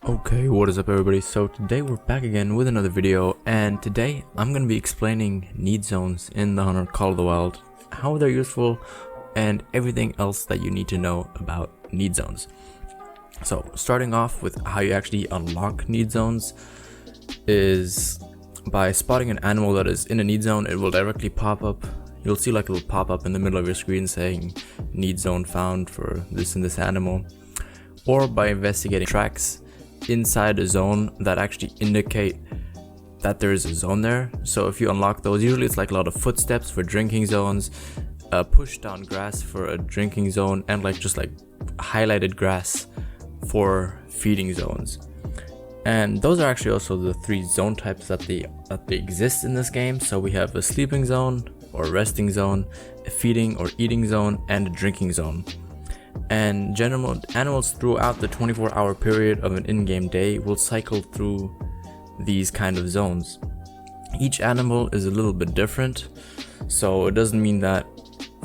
Okay, what is up everybody? So today we're back again with another video, and today I'm going to be explaining need zones in the Hunter Call of the Wild, how they're useful, and everything else that you need to know about need zones. So starting off with how you actually unlock need zones is by spotting an animal that is in a need zone. It will directly pop up. You'll see like a little pop up in the middle of your screen saying need zone found for this and this animal, or by investigating tracks inside a zone that actually indicate that there is a zone there. So if you unlock those, usually it's like a lot of footsteps for drinking zones, push down grass for a drinking zone, and just highlighted grass for feeding zones. And those are actually also the three zone types that they exist in this game. So we have a sleeping zone or resting zone, a feeding or eating zone, and a drinking zone. And general animals throughout the 24-hour period of an in-game day will cycle through these kind of zones. Each animal is a little bit different, so it doesn't mean that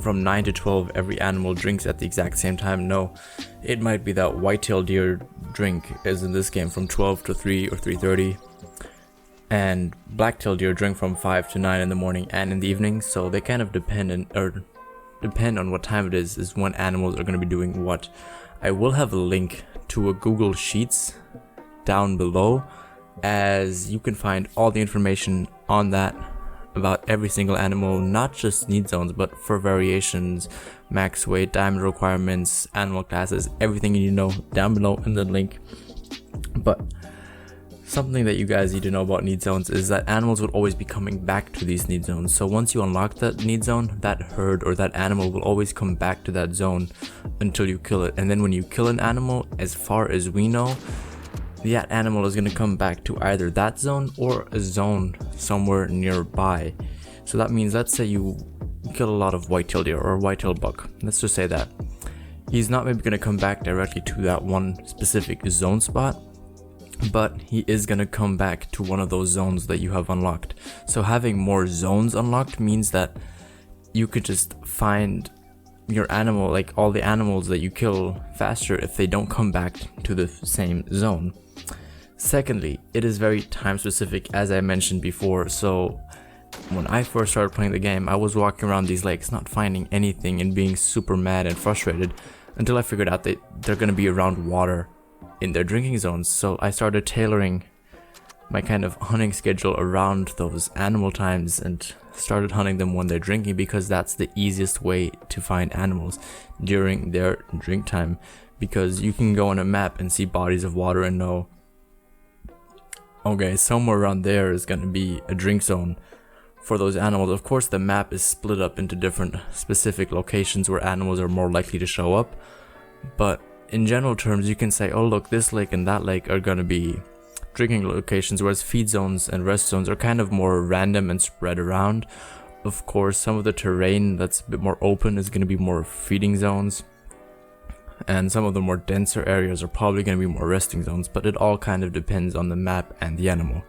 from 9 to 12 every animal drinks at the exact same time. No, it might be that white-tailed deer drink, as in this game, from 12 to 3 or 3:30, and black-tailed deer drink from 5 to 9 in the morning and in the evening. So they kind of depend on what time it is when animals are going to be doing what. I will have a link to a Google Sheets down below, as you can find all the information on that about every single animal, not just need zones, but for variations, max weight, diamond requirements, animal classes, everything you need to know down below in the link. But something that you guys need to know about need zones is that animals will always be coming back to these need zones. So once you unlock that need zone, that herd or that animal will always come back to that zone until you kill it. And then when you kill an animal, as far as we know, that animal is going to come back to either that zone or a zone somewhere nearby. So that means, let's say you kill a lot of white-tailed deer or a white-tailed buck. Let's just say that. He's not maybe going to come back directly to that one specific zone spot, but he is going to come back to one of those zones that you have unlocked. So having more zones unlocked means that you could just find your animal, like all the animals that you kill, faster if they don't come back to the same zone. Secondly, it is very time specific, as I mentioned before. So when I first started playing the game, I was walking around these lakes not finding anything and being super mad and frustrated until I figured out that they're going to be around water in their drinking zones. So I started tailoring my kind of hunting schedule around those animal times and started hunting them when they're drinking, because that's the easiest way to find animals during their drink time, because you can go on a map and see bodies of water and know, okay, somewhere around there is going to be a drink zone for those animals. Of course, the map is split up into different specific locations where animals are more likely to show up, but in general terms, you can say, oh look, this lake and that lake are going to be drinking locations, whereas feed zones and rest zones are kind of more random and spread around. Of course, some of the terrain that's a bit more open is going to be more feeding zones, and some of the more denser areas are probably going to be more resting zones, but it all kind of depends on the map and the animal.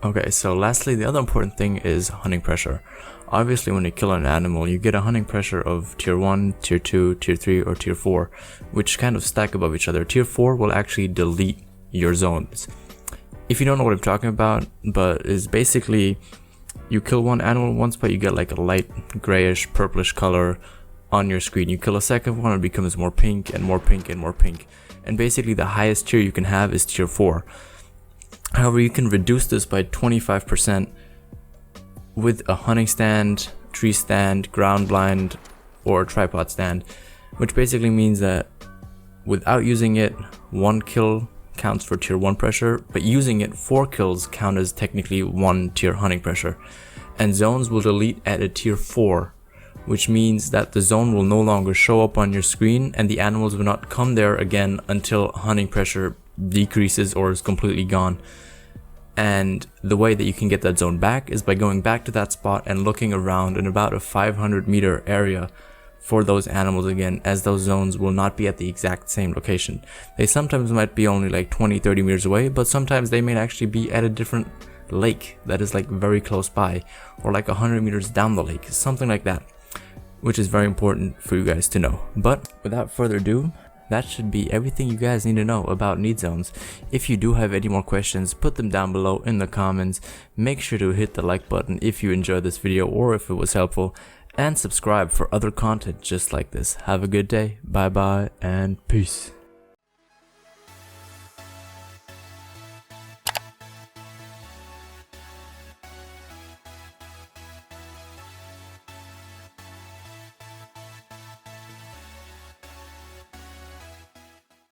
Okay, so lastly, the other important thing is hunting pressure. Obviously, when you kill an animal, you get a hunting pressure of tier 1, tier 2, tier 3, or tier 4, which kind of stack above each other. Tier 4 will actually delete your zones. If you don't know what I'm talking about, but is basically you kill one animal once, but you get like a light grayish, purplish color on your screen. You kill a second one, it becomes more pink and more pink and more pink. And basically the highest tier you can have is tier 4. However, you can reduce this by 25% with a hunting stand, tree stand, ground blind, or tripod stand, which basically means that without using it, 1 kill counts for tier 1 pressure, but using it, 4 kills count as technically 1 tier hunting pressure. And zones will delete at a tier 4, which means that the zone will no longer show up on your screen and the animals will not come there again until hunting pressure decreases or is completely gone. And the way that you can get that zone back is by going back to that spot and looking around in about a 500-meter area for those animals again, as those zones will not be at the exact same location. They sometimes might be only like 20-30 meters away, but sometimes they may actually be at a different lake that is like very close by, or like 100 meters down the lake, something like that, which is very important for you guys to know. But without further ado, that should be everything you guys need to know about need zones. If you do have any more questions, put them down below in the comments. Make sure to hit the like button if you enjoyed this video or if it was helpful, and subscribe for other content just like this. Have a good day, bye bye, and peace.